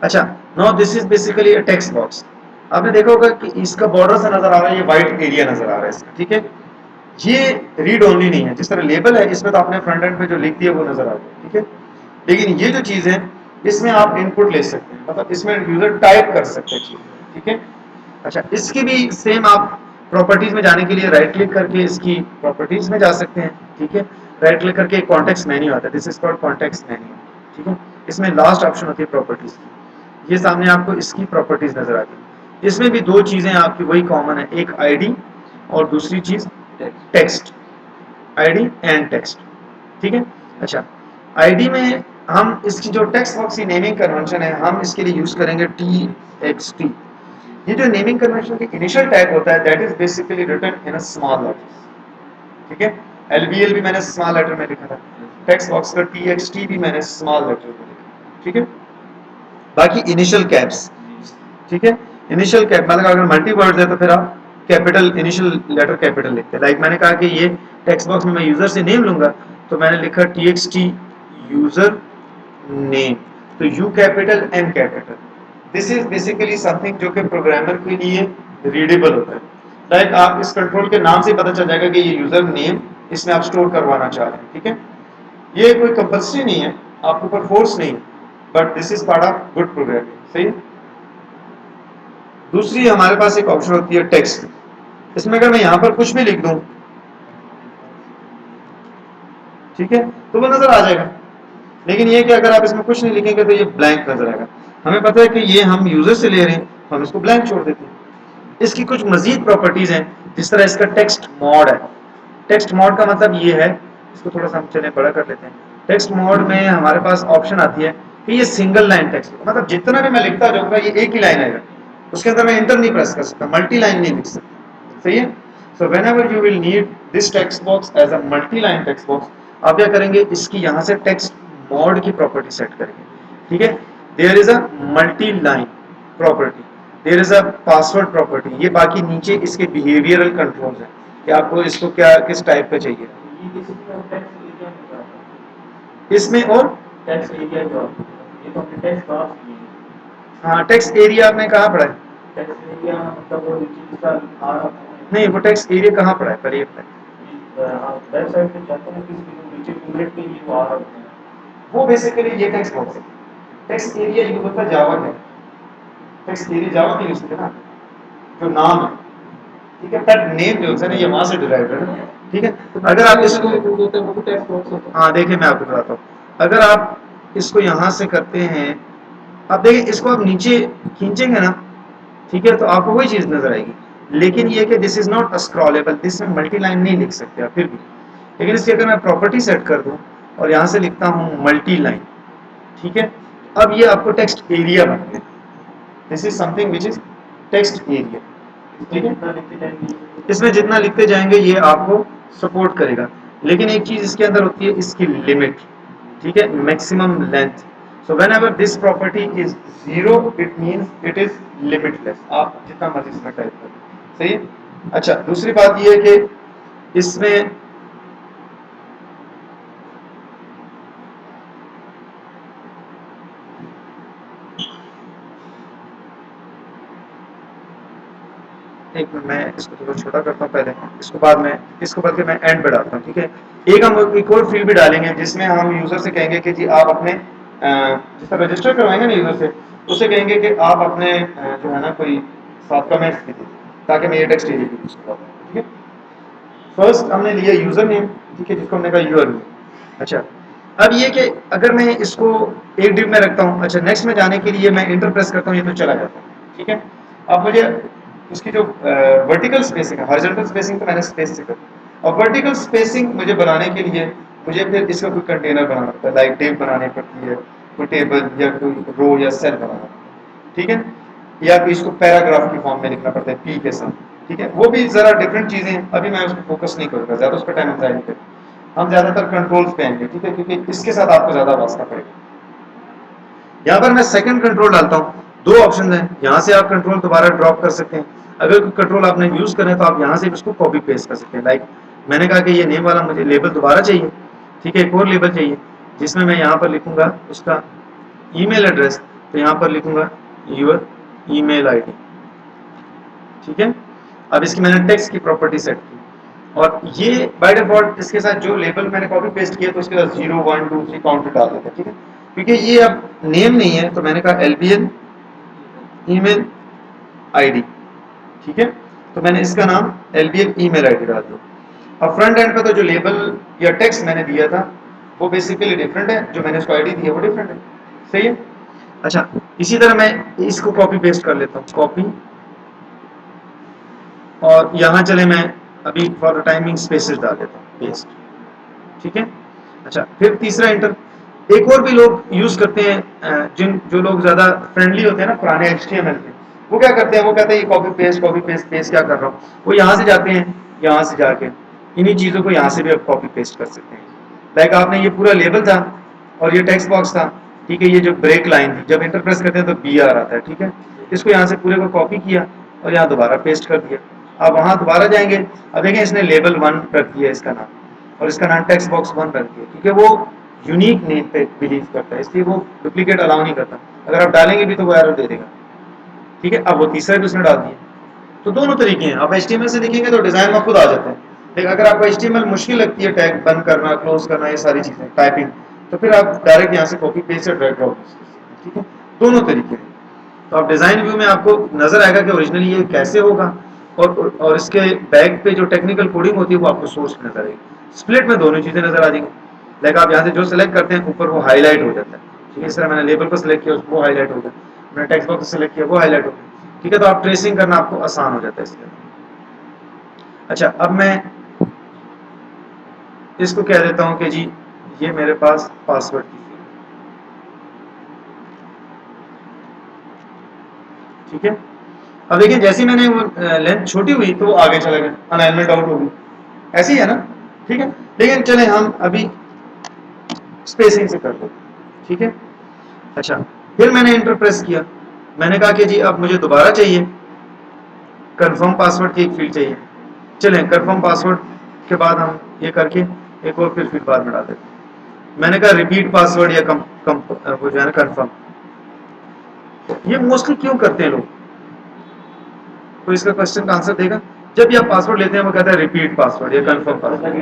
अच्छा, now this is basically a text box. आपने देखा होगा कि इसका बॉर्डर सा नजर आ रहा है, ये व्हाइट एरिया नजर आ रहा है इसका, ठीक है, ये रीड ओनली नहीं है। जिस तरह लेबल है इसमें तो आपने फ्रंट एंड पे जो लिख दिया वो नजर आ गया, ठीक है, लेकिन ये जो चीज है इसमें आप इनपुट ले सकते हैं, मतलब इसमें यूजर टाइप कर सकते हैं चीज, ठीक है। अच्छा, इसकी भी सेम आप प्रॉपर्टीज में जाने के लिए राइट क्लिक करके इसकी प्रॉपर्टीज में जा सकते हैं, ठीक है। राइट क्लिक करके कॉन्टेक्स्ट मेन्यू आता है, this is called context menu, ठीक है। इसमें लास्ट ऑप्शन होती है प्रॉपर्टीज की, ये सामने आपको इसकी प्रॉपर्टीज नजर आती है। इसमें भी दो चीजें आपकी वही कॉमन है, एक आईडी और दूसरी चीज टेक्स्ट, आईडी एंड टेक्स्ट, ठीक है। अच्छा, आईडी में हम इसकी जो टेक्स्ट बॉक्स की नेमिंग कन्वेंशन है हम इसके लिए यूज करेंगे TXT। ये जो नेमिंग कन्वेंशन की इनिशियल टैग होता है that is basically written in a small letters, ठीक है। LBL भी मैंने स्मॉल लेटर में लिखा था, टेक्स्ट बॉक्स का TXT भी मैंने स्मॉल लेटर में लिखा, ठीक है। बाकी इनिशियल कैप्स, ठीक है। इनिशियल कैप मतलब अगर मल्टी वर्ड्स है तो फिर आप कैपिटल इनिशियल लेटर कैपिटल लिखते हैं। लाइक मैंने कहा कि ये टेक्स्ट बॉक्स में मैं यूजर से नेम लूंगा तो मैंने लिखा TXT यूजर नेम, तो U capital M capital. This is basically something जो कि प्रोग्रामर के लिए रीडेबल होता है। लाइक आप इस कंट्रोल के नाम से पता चल जाएगा कि ये यूजर नेम इसमें आप स्टोर करवाना चाह रहे हैं, ठीक है। ये कोई कंपल्सरी नहीं है, आपके ऊपर फोर्स नहीं, but this is part of good programming, सही है। दूसरी हमारे पास एक ऑप्शन होती है टेक्स्ट। इसमें अगर मैं यहां पर कुछ भी लिख दूं, ठीक है, तो वो नजर आ जाएगा। लेकिन ये कि अगर आप इसमें कुछ नहीं लिखेंगे तो ये ब्लैंक नजर आएगा। हमें पता है कि ये हम यूजर से ले रहे हैं, हम इसको ब्लैंक छोड़ देते हैं। इसकी कुछ मजीद प्रॉपर्टीज हैं, जिस तरह इसका टेक्स्ट मोड है। टेक्स्ट मोड का मतलब ये है, इसको थोड़ा सा हम चले बड़ा कर लेते हैं। टेक्स्ट मोड में हमारे पास ऑप्शन आती है कि ये सिंगल लाइन टेक्स्ट, मतलब जितना भी मैं लिखता जाऊंगा ये एक ही लाइन आएगा, उसके अंदर मैं इंटर नहीं प्रेस कर सकता, मल्टी लाइन नहीं लिख सकता, सही है। So whenever you will need this text box as a multi line text box, आप क्या करेंगे, इसकी यहां से टेक्स्ट मोड की प्रॉपर्टी सेट करेंगे, ठीक है। There is a multi line property, there is a password property, ये बाकी नीचे इसके बिहेवियरल कंट्रोल्स हैं कि आपको इसको क्या किस टाइप का चाहिए। इसमें और टेक्स्ट एरिया जो ये तो हमने टेक्स्ट बॉक्स की, हाँ टेक्स्ट एरिया आपने कहाँ पढ़ा है? टेक्स्ट एरिया मतलब वो नीचे का नहीं, वो टेक्स्ट एरिया कहाँ पढ़ा है पर ये वेबसाइट पे जाते हैं किसी भी नीचे बुलेट के लिए वो आ रहे हैं, वो बेसिकली ये टेक्स्ट बॉक्स है। टेक्स्ट एरिया यूज होता है जावा में, टेक्स्ट एरिया जावा में यूज होता है ना, जो नाम है, ठीक है। बट नेम जो है ये वहां से डिराइव है, ठीक है। अगर आप इसको, हाँ देखिए मैं आपको बताता हूँ, अगर आप इसको यहां से करते हैं, आप देखिए इसको आप नीचे खींचेंगे ना, ठीक है, तो आपको वही चीज नजर आएगी। लेकिन ये कि this is not scrollable, this में मल्टी लाइन नहीं लिख सकते आप फिर भी। लेकिन इसकी अगर मैं प्रॉपर्टी सेट कर दूं और यहां से लिखता हूं मल्टी लाइन, ठीक है, अब ये आपको टेक्स्ट एरिया बन गया। This is something which is text area, ठीक है। इसमें जितना लिखते जाएंगे ये आपको सपोर्ट करेगा। लेकिन एक चीज इसके अंदर होती है, इसकी लिमिट, ठीक है, maximum length. So when ever this property is 0 it means it is limitless, आप जितना मर्जी इसमें टाइप करें, सही है। अच्छा, दूसरी बात ये है कि इसमें एक मिनट, मैं इसको थोड़ा छोटा करता हूँ पहले, इसको बाद में, इसको बल्कि मैं एंड पे डालता हूँ, ठीक है। एक हम एक और फील्ड भी डालेंगे जिसमें हम यूजर से कहेंगे कि जी आप अपने जिस तरह रजिस्टर करवाएंगे ना यूजर से, उससे कहेंगे कि आप अपने जो है ना कोई साथ कमेंट्स भी दीजिए ताकि मैं ये टेक्स्ट एरिया भी यूज कर पाऊँ, ठीक है। फर्स्ट हमने लिया यूजर नेम, ठीक है, जिसको हमने कहा यूआर नेम। अच्छा, अब ये कि अगर मैं इसको एक डिव में रखता हूँ, अच्छा नेक्स्ट में जाने के लिए मैं इंटर प्रेस करता हूँ, ये तो चला जाता है, ठीक है। अब मुझे उसकी जो वर्टिकल स्पेसिंग है, हॉरिजॉन्टल स्पेसिंग तो मैंने स्पेस से कर, और वर्टिकल स्पेसिंग मुझे बनाने के लिए मुझे फिर इसका कोई कंटेनर बनाना पड़ता है, लाइक डिव बनानी पड़ती है, कोई टेबल या कोई रो या सेल बनाना, ठीक है, या फिर इसको पैराग्राफ की फॉर्म में लिखना पड़ता है पी के साथ, ठीक है। वो भी जरा डिफरेंट चीजें हैं, अभी मैं उस पर फोकस नहीं करूंगा, ज्यादा उस पर टाइम जाए नहीं करेंगे, हम ज्यादातर कंट्रोल्स पे आएंगे, ठीक है, क्योंकि इसके साथ आपको ज्यादा वास्ता पड़ेगा। यहाँ पर मैं सेकंड कंट्रोल डालता हूँ, दो ऑप्शन हैं, यहाँ से आप कंट्रोल दोबारा ड्रॉप कर सकते हैं, अगर कोई कंट्रोल आपने यूज करें तो आप यहाँ से इसको कॉपी पेस्ट कर सकते हैं। लाइक मैंने कहा कि ये नेम वाला मुझे लेबल दोबारा चाहिए, ठीक है, एक और लेबल चाहिए जिसमें मैं यहाँ पर लिखूंगा उसका ईमेल एड्रेस, तो यहाँ पर लिखूंगा यूर ईमेल आईडी, ठीक है। अब इसकी मैंने टेक्स्ट की प्रॉपर्टी सेट की, और ये बाय डिफॉल्ट इसके साथ जो लेबल मैंने कॉपी पेस्ट किया तो उसके साथ 0 1 2 3 काउंटर डाल देता है, ठीक है, क्योंकि ये अब नेम नहीं है तो मैंने कहा एलबीएल ईमेल आईडी, ठीक है, तो मैंने इसका नाम एलबीएल ईमेल आईडी डाल दिया। अब फ्रंट एंड पे तो जो लेबल या टेक्स्ट मैंने दिया था वो बेसिकली डिफरेंट है, जो मैंने उसको आईडी दी है वो डिफरेंट है, सही है। अच्छा, इसी तरह मैं इसको कॉपी पेस्ट कर लेता हूँ, कॉपी, और यहाँ चले मैं अभी फॉर टाइमिंग स्पेसेस डाल देता हूँ, पेस्ट, ठीक है। अच्छा, फिर तीसरा इंटर, एक और भी लोग यूज करते हैं, जो लोग ज्यादा फ्रेंडली होते हैं ना पुराने HTML के, वो क्या करते हैं, वो कहते हैं ये कॉपी पेस्ट पेस्ट क्या कर रहा हूँ, वो यहाँ से जाते हैं, यहाँ से जाके इन्हीं चीजों को यहाँ से भी आप कॉपी पेस्ट कर सकते हैं। लाइक आपने ये पूरा लेबल था और ये टेक्स्ट बॉक्स था, ठीक है, ये जो ब्रेक लाइन थी, जब इंटर प्रेस करते हैं तो BR आता है, ठीक है, इसको यहाँ से पूरे को कॉपी किया और यहाँ दोबारा पेस्ट कर दिया। अब वहां दोबारा जाएंगे, अब देखें इसने लेबल 1 रख दिया इसका नाम, और इसका नाम टेक्स्ट बॉक्स 1 रख दिया, क्योंकि वो यूनिक नेम पे बिलीव करता है, इसलिए वो डुप्लीकेट अलाउ नहीं करता। अगर आप डालेंगे भी तो वो एरर दे देगा, ठीक है। अब वो तीसरा भी उसने डाल दिया। तो दोनों तरीके हैं, आप HTML से देखेंगे तो डिजाइन में खुद आ जाते हैं, लेकिन अगर आपको HTML मुश्किल लगती है, टैग बंद करना, क्लोज करना, ये सारी चीजें, टाइपिंग, तो फिर आप डायरेक्ट यहाँ से कॉपी पेस्ट या ड्रैग ड्रॉप, ठीक है, दोनों तरीके हैं। तो आप डिजाइन व्यू में आपको नजर आएगा कि ओरिजिनली ये कैसे होगा, और इसके बैक पे जो टेक्निकल कोडिंग होती है वो आपको सोर्स में नजर आएगी। स्प्लिट में दोनों चीजें नजर आ जाएंगी। लाइक आप यहाँ से जो सेलेक्ट करते हैं ऊपर वो हाईलाइट हो जाता है, ठीक है, इस तरह मैंने लेबल को सिलेक्ट किया वो हाईलाइट हो गया, मैंने टेक्स्ट बॉक्स सिलेक्ट किया वो हाईलाइट हो गया, ठीक है। तो आप ट्रेसिंग करना आपको आसान हो जाता है इसके। अच्छा, अब मैं इसको कह देता हूं कि जी ये मेरे पास पासवर्ड की फील्ड, ठीक है। अब देखिए जैसे मैंने वो लेंथ छोटी हुई तो वो आगे चला गया, अलाइनमेंट आउट होगी, ऐसे ही है ना, ठीक है। लेकिन चले हम अभी स्पेसिंग से कर दो, ठीक है। अच्छा, फिर मैंने इंटर प्रेस किया, मैंने कहा कि जी अब मुझे दोबारा चाहिए कंफर्म पासवर्ड की एक फील्ड चाहिए। चलें कंफर्म पासवर्ड के बाद हम ये करके एक और फिर फील्ड बाद में डाल देते हैं। मैंने कहा रिपीट पासवर्ड या वो जो है ना कंफर्म, ये मोस्टली क्यों करते हैं लोग, तो इसका क्वेश्चन का आंसर देगा। जब भी आप पासवर्ड लेते हैं वो कहता है रिपीट पासवर्ड या कंफर्म पासवर्ड,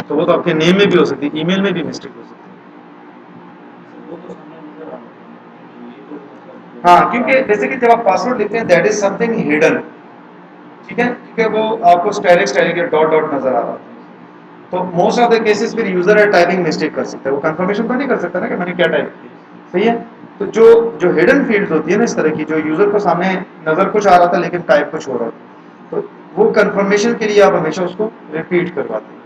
तो वो तो आपके नेम में भी हो सकती है, ईमेल में भी मिस्टेक हो सकती है। हाँ, क्योंकि जैसे कि जब आप पासवर्ड लिखते हैं दैट इज समथिंग हिडन, ठीक है, क्योंकि वो आपको स्टाइलिक या डॉट डॉट नजर आ रहा है, तो मोस्ट ऑफ द केसेस फिर यूजर है टाइपिंग मिस्टेक कर सकता है, वो कंफर्मेशन तो नहीं कर सकता ना कि मैंने क्या टाइप किया, सही है। तो जो जो हिडन फील्ड्स होती है ना इस तरह की, जो यूजर को सामने नजर कुछ आ रहा था लेकिन टाइप कुछ हो रहा था, तो वो कंफर्मेशन के लिए आप हमेशा उसको रिपीट करवाते हैं,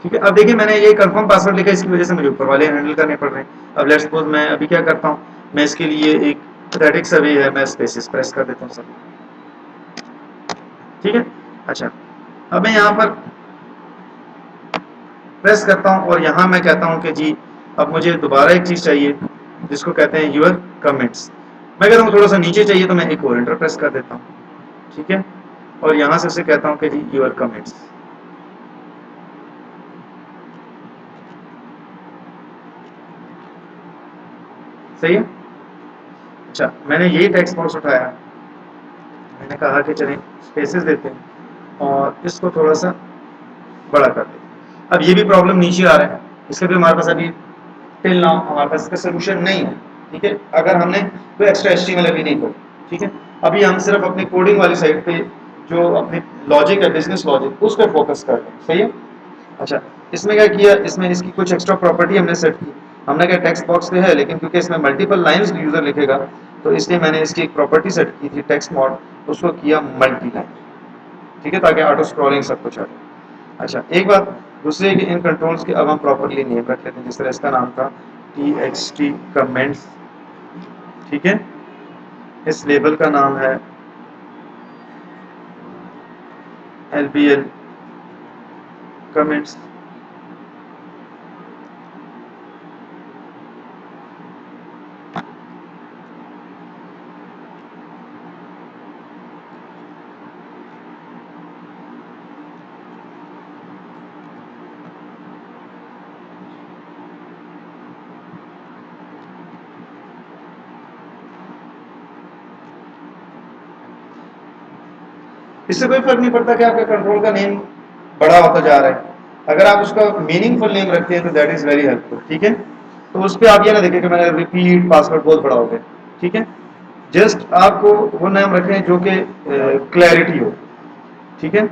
ठीक है। अब देखिए मैंने ये कंफर्म पासवर्ड लिखा, इसकी वजह से मुझे ऊपर वाले हैंडल करने पड़ रहे हैं। अब लेट्स सपोज मैं अभी क्या करता हूँ, मैं इसके लिए एक पैथेटिक सा वे है, मैं स्पेसिस प्रेस कर देता हूँ सब, ठीक है। अच्छा, अब मैं यहाँ पर प्रेस करता हूँ और यहाँ मैं कहता हूँ कि जी अब मुझे दोबारा एक चीज चाहिए जिसको कहते हैं यूर कमेंट्स। मैं कहता हूँ थोड़ा सा नीचे चाहिए तो मैं एक और एंटर प्रेस कर देता हूँ, ठीक है, और यहाँ से उसे कहता हूँ कि जी यूर कमेंट्स, सही है। अच्छा, मैंने यही टेक्स्ट बॉक्स उठाया, मैंने कहा कि चलें स्पेसेस देते हैं और इसको थोड़ा सा बड़ा कर देते हैं। अब ये भी प्रॉब्लम नीचे आ रहा है, इसके भी हमारे पास अभी टिल नाउ हमारे पास इसका सोल्यूशन नहीं है, ठीक है, अगर हमने कोई एक्स्ट्रा HTML अभी नहीं पढ़ी, ठीक है। अभी हम सिर्फ अपनी कोडिंग वाली साइड पे जो अपनी लॉजिक है, बिजनेस लॉजिक, उस पर फोकस कर रहे हैं, सही है। अच्छा, इसमें क्या किया, इसमें इसकी कुछ एक्स्ट्रा प्रॉपर्टी हमने सेट की। हमने क्या टेक्स्ट बॉक्स पे है लेकिन क्योंकि इसमें मल्टीपल लाइंस यूजर लिखेगा, तो इसलिए मैंने इसकी एक प्रॉपर्टी सेट की थी टेक्स्ट मॉड, उसको किया मल्टी लाइन, ठीक है, ताकि ऑटो स्क्रॉलिंग सब कुछ आ जाए। अच्छा, एक बात दूसरे इन कंट्रोल्स के अब हम प्रॉपरली नेम रख लेते हैं, जिस तरह इसका नाम था TXT कमेंट्स, ठीक है। इस लेबल का नाम है LBL कमेंट्स। इससे कोई फर्क नहीं पड़ता कि आपका कंट्रोल का नेम बड़ा होता जा रहा है, अगर आप उसका मीनिंगफुल नेम रखते हैं तो दैट इज वेरी हेल्पफुल, ठीक है। तो उस पर आप ये ना देखें कि मैंने रिपीट पासवर्ड बहुत बड़ा हो गया, ठीक है। जस्ट आपको वो नाम रखें जो कि क्लैरिटी हो, ठीक है।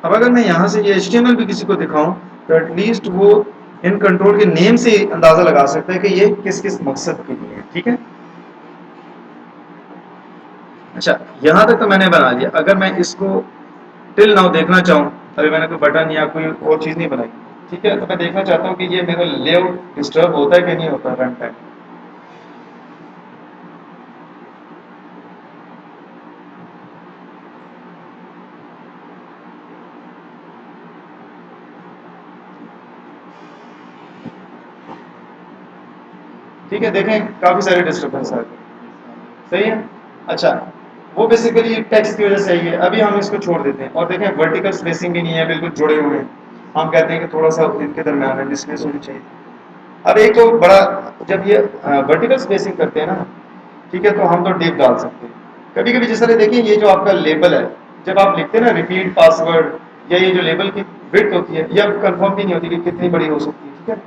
अब अगर मैं यहाँ से ये HTML भी किसी को दिखाऊं तो एटलीस्ट वो इन कंट्रोल के नेम से अंदाजा लगा सकता है कि ये किस किस मकसद के लिए है। ठीक है, अच्छा यहाँ तक तो मैंने बना दिया। अगर मैं इसको टिल नाउ देखना चाहूँ, अभी मैंने कोई बटन या कोई और चीज़ नहीं बनाई, ठीक है, तो मैं देखना चाहता हूँ कि ये मेरा लेआउट डिस्टर्ब होता है कि नहीं होता रन टाइम। ठीक है, देखें काफ़ी सारे डिस्टर्बेंस आ गए, सही है। अच्छा, वो बेसिकली टेक्स्ट की वजह से ही है। अभी हम इसको छोड़ देते हैं और देखें वर्टिकल स्पेसिंग भी नहीं है, बिल्कुल जुड़े हुए हैं। हम कहते हैं कि थोड़ा सा इनके दरम्यान में डिस्टेंस होनी चाहिए। अब एक तो बड़ा, जब ये वर्टिकल स्पेसिंग करते हैं ना, ठीक है, तो हम तो डिव डाल सकते हैं। कभी कभी जिस तरह देखिए ये जो आपका लेबल है, जब आप लिखते हैं ना रिपीट पासवर्ड या ये जो लेबल की विड्थ होती है, ये अब कंफर्म भी नहीं होती कि कितनी बड़ी हो सकती है। ठीक है,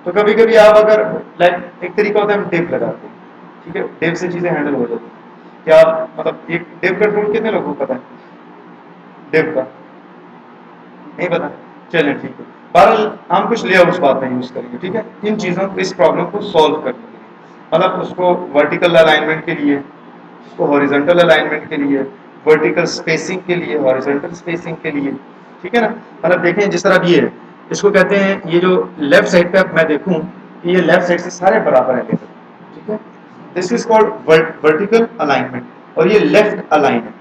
तो कभी कभी आप अगर लाइक एक तरीका होता है हम डिव लगाते हैं, ठीक है, डिव से चीजें हैंडल हो जाती हैं। क्या आप मतलब एक डिव का टूल कितने लोगों को पता है? डिव का नहीं पता, चलें ठीक है। बहरहाल हम कुछ लेआउट्स बात में यूज करेंगे, ठीक है, इन चीज़ों को, इस प्रॉब्लम को सॉल्व करने के लिए, मतलब उसको वर्टिकल अलाइनमेंट के लिए, उसको हॉरिजॉन्टल अलाइनमेंट के लिए, वर्टिकल स्पेसिंग के लिए, हॉरिजॉन्टल स्पेसिंग के लिए, ठीक है ना। मतलब देखें जिस तरह ये है, इसको कहते हैं, ये जो लेफ्ट साइड पे मैं देखूं कि ये लेफ्ट साइड से सारे बराबर है, ठीक है, this is called vertical alignment. और ये लेफ्ट अलाइन है,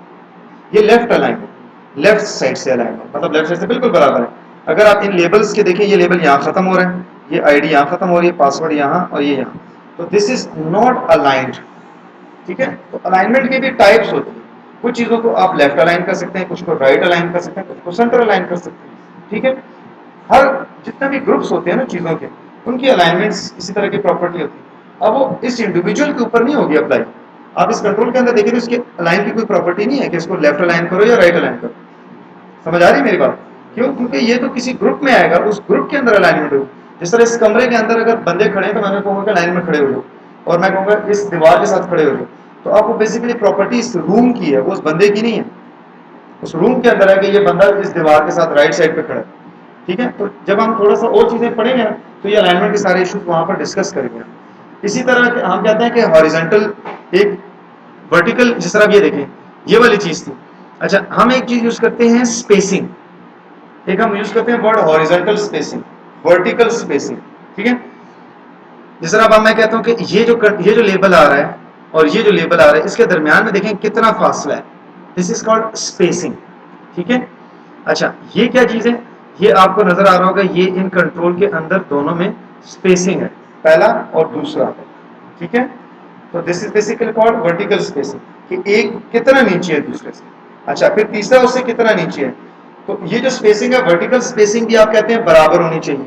ये लेफ्ट अलाइन है, लेफ्ट साइड से अलाइन है, मतलब लेफ्ट साइड से बिल्कुल बराबर है। अगर आप इन लेबल्स के देखें, ये लेबल यहाँ खत्म हो रहा है, ये आईडी यहाँ खत्म हो रही है, पासवर्ड यहाँ और ये यहाँ, तो दिस इज नॉट अलाइंड। ठीक है, तो अलाइनमेंट की भी टाइप्स होती है। कुछ चीज़ों को आप लेफ्ट अलाइन कर सकते हैं, कुछ को राइट अलाइन कर सकते हैं, कुछ को सेंटर अलाइन कर सकते हैं। ठीक है, हर जितने भी ग्रुप्स होते हैं ना चीज़ों के, उनकी अलाइनमेंट्स इसी तरह की प्रॉपर्टी होती है। अब वो इस इंडिविजुअल के ऊपर नहीं होगी अप्लाई। आप इस कंट्रोल के अंदर देखिए तो इसके अलाइन की कोई प्रॉपर्टी नहीं है कि इसको लेफ्ट अलाइन करो या राइट अलाइन करो। समझ आ रही है मेरी बात? क्यों? क्योंकि ये तो किसी ग्रुप में आएगा, उस ग्रुप के अंदर अलाइनमेंट होगी। जिस तरह इस कमरे के अंदर अगर बंदे खड़े हैं तो मैं कहूँगा कि लाइन में खड़े हो जाओ, और मैं कहूँगा इस दीवार के साथ खड़े हो जाओ, तो आपको बेसिकली प्रॉपर्टी इस रूम की है, वो उस बंदे की नहीं है। उस रूम के अंदर है कि ये बंदा इस दीवार के साथ राइट साइड पे खड़ा है। ठीक है, तो जब हम थोड़ा सा और चीज़ें पढ़ेंगे ना, तो ये अलाइनमेंट के सारे इशूज वहाँ पर डिस्कस करेंगे। इसी तरह हम कहते हैं कि हॉरिजॉन्टल, एक वर्टिकल, जिस तरह ये देखें ये वाली चीज़ थी। अच्छा, हम एक चीज़ यूज़ करते हैं स्पेसिंग, एक हम यूज़ करते हैं word horizontal spacing, vertical spacing. ठीक है, जिस तरह अब मैं कहता हूँ कि ये जो लेबल आ रहा है और ये जो लेबल आ रहा है, इसके दरमियान में देखें कितना फासला है, दिस इज कॉल्ड स्पेसिंग। ठीक है, अच्छा ये क्या चीज़ है, ये आपको नजर आ रहा होगा, ये इन कंट्रोल के अंदर दोनों में स्पेसिंग है, पहला और दूसरा। ठीक है, तो this is basically called vertical spacing, कि एक कितना नीचे है दूसरे से। अच्छा, फिर तीसरा उससे कितना नीचे है। तो ये जो स्पेसिंग है, वर्टिकल स्पेसिंग भी आप कहते हैं बराबर होनी चाहिए।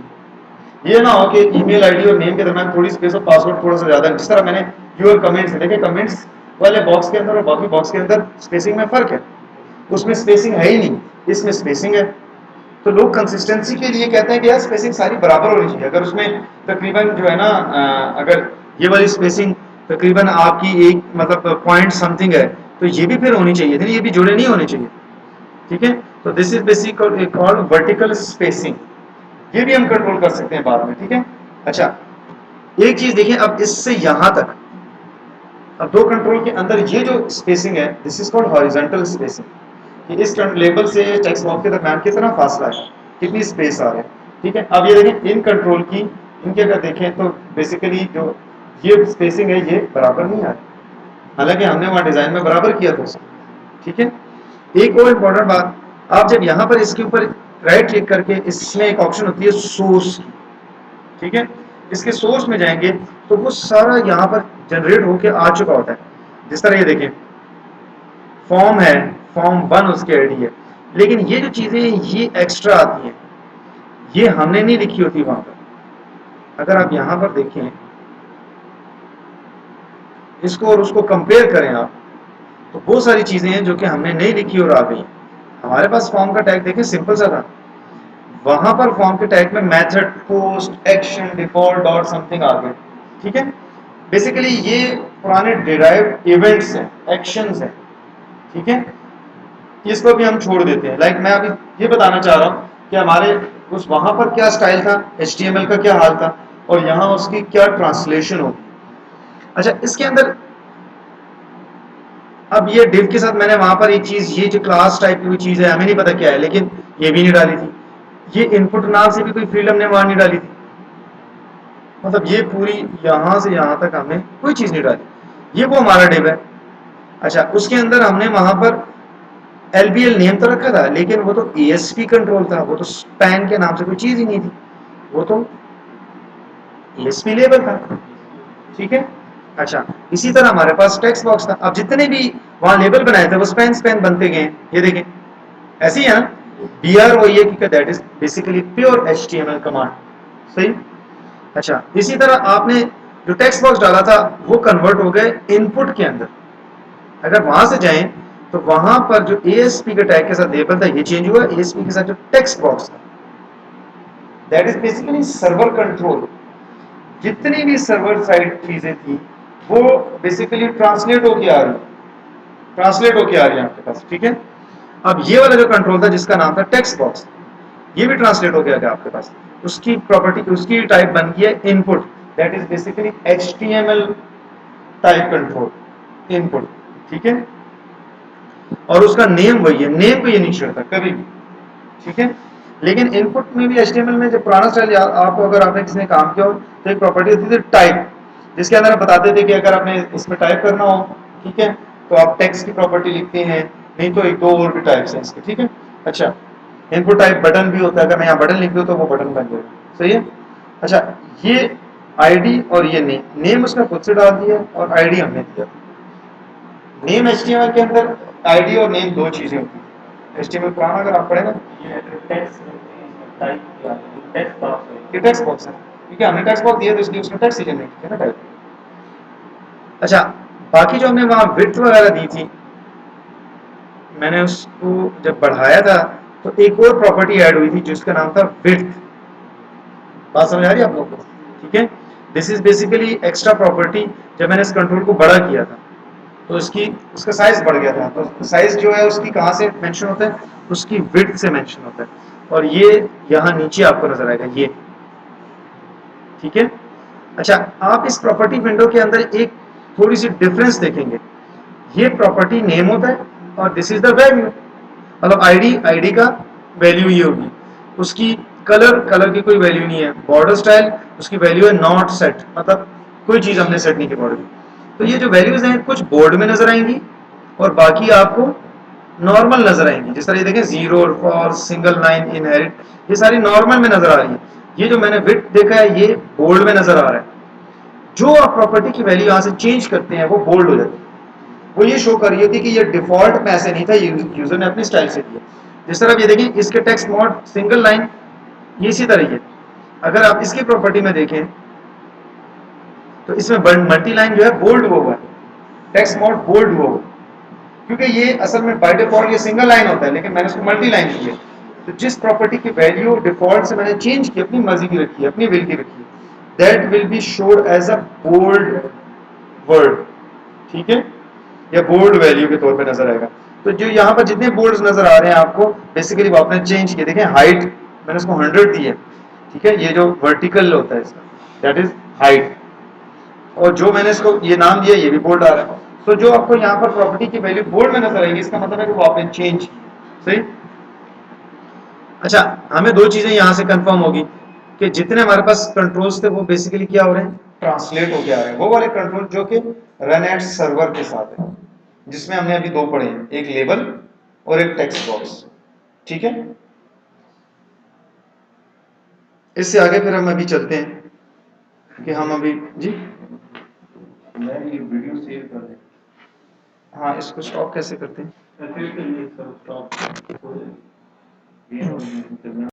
ये ना हो कि ईमेल आईडी और नेम के दरमियान थोड़ी स्पेस और पासवर्ड थोड़ा सा ज्यादा है। जिस तरह मैंने यूर कमेंट्स देखे, कमेंट्स वाले बॉक्स के अंदर और बाकी बॉक्स के अंदर स्पेसिंग में फर्क है, उसमें स्पेसिंग है ही नहीं, इसमें स्पेसिंग है। तो लोग कंसिस्टेंसी के लिए कहते हैं कि यार स्पेसिंग सारी बराबर होनी चाहिए। अगर उसमें तकरीबन जो है ना, अगर ये वाली स्पेसिंग तकरीबन आपकी एक मतलब पॉइंट समथिंग है, तो ये भी फिर होनी चाहिए थी, ये भी जुड़े नहीं होने चाहिए। ठीक है, तो this is basic called vertical spacing. ये भी हम कंट्रोल कर सकते हैं बाद में। ठीक है, अच्छा एक चीज देखिए, अब इससे यहां तक, अब दो कंट्रोल के अंदर ये जो स्पेसिंग है, this is called horizontal spacing, कि इस लेबल से टेक्स्ट बॉक्स के दरम्यान कितना फासला है, कितनी स्पेस आ रही है। ठीक है, अब ये देखें इन कंट्रोल की, इनके अगर देखें तो बेसिकली जो ये स्पेसिंग है ये बराबर नहीं आ रही, हालांकि हमने वहां डिजाइन में बराबर किया था उसको। ठीक है, एक और इम्पोर्टेंट बात, आप जब यहाँ पर इसके ऊपर राइट क्लिक करके इसमें एक ऑप्शन होती है सोर्स की, ठीक है, इसके सोर्स में जाएंगे तो वो सारा यहाँ पर जनरेट होके आ चुका होता है। जिस तरह ये देखें फॉर्म है, फॉर्म 1 उसकी आईडी है, लेकिन ये जो चीजें ये एक्स्ट्रा आती हैं, ये हमने नहीं लिखी होती वहां पर। अगर आप यहाँ पर देखें इसको और उसको कंपेयर करें आप, तो बहुत सारी चीजें हैं जो कि हमने नहीं लिखी और आ गई। हमारे पास फॉर्म का टैग देखें सिंपल सा था, वहां पर फॉर्म के टैग में method, post, action, default, dot something आ गए। ठीक है, बेसिकली ये पुराने डिराइव्ड इवेंट्स हैं, एक्शंस हैं। ठीक है, इसको भी हम छोड़ देते हैं। लाइक मैं अभी ये बताना चाह रहा हूँ कि हमारे उस वहां पर क्या स्टाइल था, HTML का क्या हाल था, और यहाँ उसकी क्या ट्रांसलेशन होगी। अच्छा, इसके अंदर अब ये div के साथ मैंने वहां पर एक चीज, ये जो क्लास टाइप की कोई चीज है, हमें नहीं पता क्या है, लेकिन ये भी नहीं डाली थी। ये इनपुट नाम से भी कोई फील्ड हमने वहां नहीं डाली थी। मतलब ये पूरी यहां से यहां तक हमने कोई चीज नहीं डाली। ये वो हमारा div है। अच्छा, उसके अंदर हमने वहां पर LBL नेम तो रखा था, लेकिन वो तो ASP कंट्रोल था, वो तो स्पैन के नाम से कोई चीज ही नहीं थी, वो तो ASP लेबल था। ठीक है। अच्छा, इसी तरह हमारे पास टेक्स्ट बॉक्स था। अब जितने भी वहां लेबल बनाए थे वो स्पैन स्पैन बनते गए। ये देखें, ऐसे ही है ना। BR वो ये कि that is basically pure HTML command. सही। अच्छा, इसी तरह आपने जो टेक्स्ट बॉक्स डाला था वो कन्वर्ट हो गए इनपुट के अंदर। अगर वहां से जाएं तो वहां पर जो ASP के टैग के साथ लेबल था ये चेंज हुआ, ASP के साथ जो टेक्स्ट बॉक्स था that is basically server control. जितनी भी सर्वर साइड चीजें थी वो बेसिकली ट्रांसलेट होके आ रही, ट्रांसलेट होके आ रही है आपके पास। ठीक है। अब ये वाला जो कंट्रोल था जिसका नाम था टेक्स्ट बॉक्स, ये भी ट्रांसलेट हो गया आपके पास। उसकी प्रॉपर्टी, उसकी टाइप बन गई है input, that is basically HTML type control input. ठीक है। और उसका नेम वही है, नेम को ये नहीं छेड़ता कभी भी। ठीक है। लेकिन इनपुट में भी HTML में जो पुराना स्टाइल, आपको अगर आपने किसी ने काम किया हो तो एक प्रॉपर्टी होती थी टाइप, जिसके अंदर आप बताते थे कि अगर आपने इसमें टाइप करना हो, ठीक है, तो आप टेक्स्ट की प्रॉपर्टी लिखते हैं, नहीं तो एक दो और भी टाइप्स हैं इसके। ठीक है। अच्छा, इनपुट टाइप बटन भी होता है, अगर मैं यहाँ बटन लिख दूँ तो वो बटन बन जाएगा। सही है। अच्छा, ये ID और ये नेम उसने खुद से डाल दिया और ID हमने दिया। नेम HTML के अंदर ID और नेम दो चीजें होती है। HTML पुराना अगर आप पढ़े ना, ये टेक्स्ट टाइप किया टेक्स्ट बॉक्स है। ये टेक्स्ट बॉक्स है, क्योंकि हमने टेक्स्ट बॉक्स दिया तो इसलिए उसने टेक्स्ट ही जनरेट किया ना, टाइप। अच्छा, बाकी जो हमने वहां विड्थ वगैरह दी थी, मैंने उसको जब बढ़ाया था तो एक और प्रॉपर्टी ऐड हुई थी जिसका नाम था विड्थ। बात समझ आ रही है आप लोगों को? ठीक है। This is basically extra property. जब मैंने इस कंट्रोल को बड़ा किया था तो इसकी, उसका साइज बढ़ गया था, तो साइज जो है उसकी कहाँ से मेंशन होता है, उसकी विड्थ से मेंशन होता है। और ये यहाँ नीचे आपको नजर आएगा ये। ठीक है। अच्छा, आप इस प्रॉपर्टी विंडो के अंदर एक थोड़ी सी डिफरेंस देखेंगे। ये प्रॉपर्टी नेम होता है और दिस इज द वैल्यू। मतलब आईडी का वैल्यू ये होगी। उसकी कलर की कोई वैल्यू नहीं है। बॉर्डर स्टाइल, उसकी वैल्यू है नॉट सेट, मतलब कोई चीज हमने सेट नहीं की बॉर्डर की। तो ये जो वैल्यूज हैं कुछ बोर्ड में नजर आएंगी और बाकी आपको नॉर्मल नजर आएंगी। जिस तरह ये देखें, zero, false, single line, inherit, ये सारी नॉर्मल में नजर आ रही है। ये जो मैंने विड्थ देखा है ये बोल्ड में नजर आ रहा है। जो आप प्रॉपर्टी की वैल्यू यहाँ से चेंज करते हैं वो बोल्ड हो जाती है। वो ये शो कर रही होती है कि ये डिफॉल्ट में ऐसे नहीं था, यूजर ने अपनी स्टाइल से दिया। जिस तरह आप ये देखें, इसके टेक्स्ट मोड सिंगल लाइन, ये इसी तरह है। अगर आप इसकी प्रॉपर्टी में देखें तो इसमें मल्टी लाइन जो है बोल्ड हुआ है, टेक्स्ट मोड बोल्ड हुआ, क्योंकि ये असल में बाय डिफॉल्ट ये सिंगल लाइन होता है, लेकिन मैंने उसको मल्टी लाइन की है। तो जिस प्रॉपर्टी की वैल्यू डिफॉल्ट से मैंने चेंज की, अपनी मर्जी की रखी है, अपनी विल की रखी है, that will be showed as a bold word. ठीक है, या बोल्ड वैल्यू के तौर पे नजर आएगा। तो जो यहाँ पर जितने बोल्ड्स नजर आ रहे हैं आपको, बेसिकली वो आपने चेंज किए। देखें, हाइट मैंने उसको 100 दी है। ठीक है, ये जो वर्टिकल होता है इसका, दैट इज हाइट। और जो मैंने इसको ये नाम दिया ये भी बोल्ड आ रहा है। तो जो आपको यहाँ पर प्रॉपर्टी की वैल्यू बोल्ड में नजर आएगी, इसका मतलब है कि वो आपने चेंज की। सही। अच्छा, हमें दो चीजें यहाँ से कंफर्म होगी कि जितने हमारे पास कंट्रोल्स थे वो बेसिकली क्या हो रहे हैं, ट्रांसलेट होके आ रहे हैं। वो वाले कंट्रोल जो कि रन एट सर्वर के साथ है, जिसमें हमने अभी दो पढ़े हैं, एक लेबल और एक टेक्स्ट बॉक्स। ठीक है। इससे आगे फिर हम अभी चलते हैं कि हम अभी जी, मैं ये वीडियो सेव कर दें। हाँ, इसको स्टॉप कैसे करते हैं? फिर के लिए सब स्टॉप